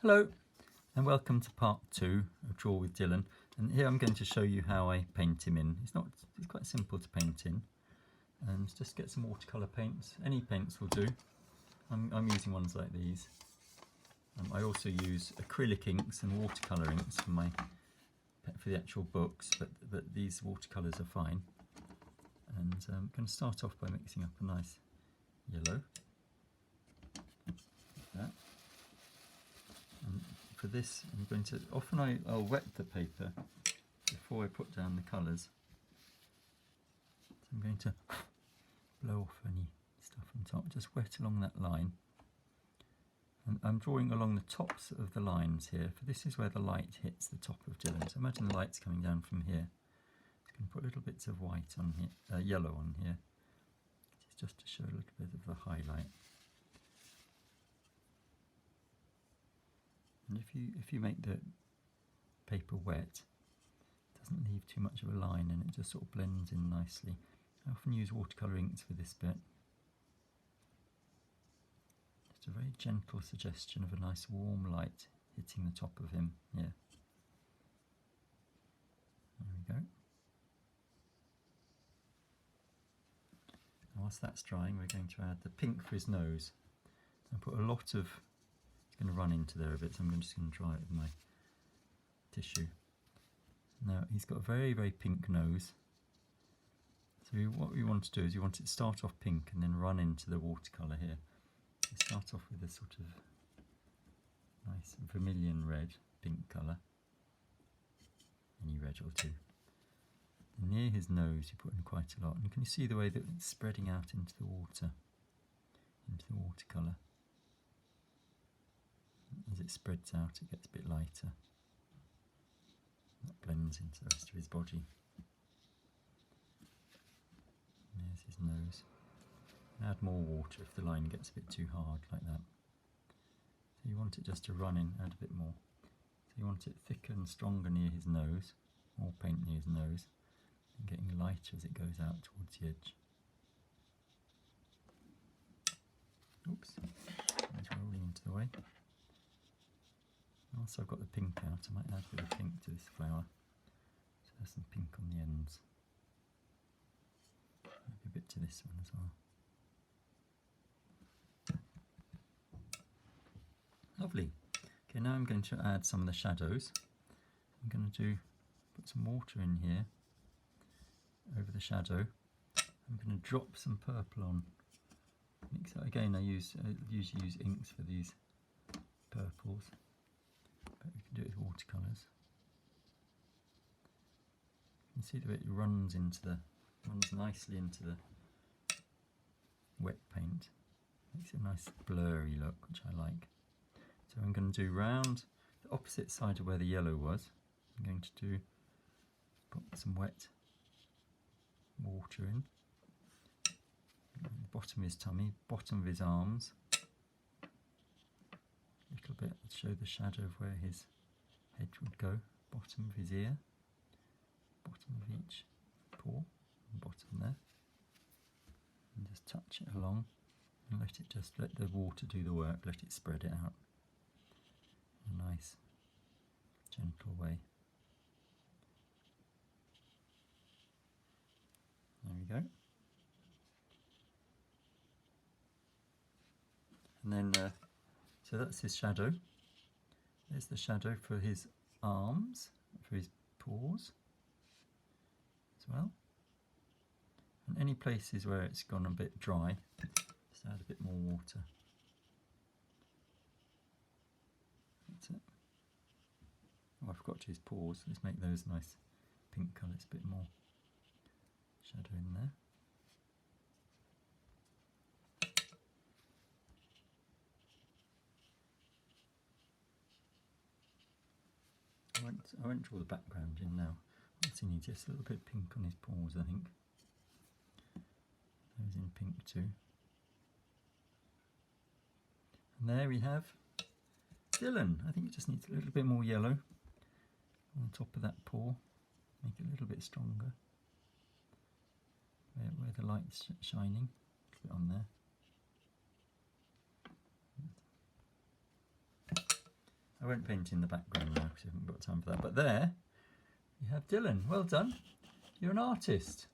Hello and welcome to part 2 of Draw with Dylan, and here I'm going to show you how I paint him in. It's quite simple to paint in, and just get some watercolour paints. Any paints will do. I'm using ones like these. I also use acrylic inks and watercolour inks for the actual books, but these watercolours are fine. And I'm going to start off by mixing up a nice yellow, like that. And for this, I'm going to, I'll wet the paper before I put down the colours. So I'm going to blow off any stuff on top, just wet along that line. And I'm drawing along the tops of the lines here, for this is where the light hits the top of Dylan. So imagine the light's coming down from here. Just going to put little bits of white on here, yellow on here, just to show a little bit of the highlight. And if you make the paper wet, it doesn't leave too much of a line and it just sort of blends in nicely. I often use watercolour inks for this bit. Just a very gentle suggestion of a nice warm light hitting the top of him here. There we go. And whilst that's drying, we're going to add the pink for his nose. I put a lot of, it's going to run into there a bit, so I'm just going to dry it with my tissue. Now he's got a very, very pink nose. So what we want to do is you want it to start off pink and then run into the watercolour here. You start off with a sort of nice vermilion red, pink colour. Any red or two. And near his nose you put in quite a lot. And can you see the way that it's spreading out into the water, into the watercolour? As it spreads out it gets a bit lighter. That blends into the rest of his body. And there's his nose. And add more water if the line gets a bit too hard like that. So you want it just to run in, add a bit more. So you want it thicker and stronger near his nose, more paint near his nose, and getting lighter as it goes out towards the edge. Oops, it's rolling into the way. Also I've got the pink out, I might add a bit of pink to this flower. So there's some pink on the ends. Maybe a bit to this one as well. Lovely. Okay, now I'm going to add some of the shadows. I'm going to put some water in here over the shadow. I'm going to drop some purple on. Mix it again. I usually use inks for these purples, but we can do it with watercolours. You can see the way it runs nicely into the wet paint. Makes it a nice blurry look, which I like. So I'm going to do round the opposite side of where the yellow was. I'm going to put some wet water in. The bottom of his tummy, bottom of his arms. A little bit to show the shadow of where his head would go. Bottom of his ear. Bottom of each paw. And bottom there. And just touch it along and let the water do the work, let it spread it out in a nice gentle way. There we go. And then, so that's his shadow. There's the shadow for his arms, for his paws as well. And any places where it's gone a bit dry, just add a bit more water. That's it. Oh, I forgot to use paws. Let's make those nice pink colours, a bit more shadow in there. I won't draw the background in now. What's in just a little bit pink on his paws, I think. Those in pink too. And there we have Dylan. I think it just needs a little bit more yellow on the top of that paw. Make it a little bit stronger. Where the light's shining, a little bit on there. I won't paint in the background now because I haven't got time for that. But there you have Dylan. Well done. You're an artist.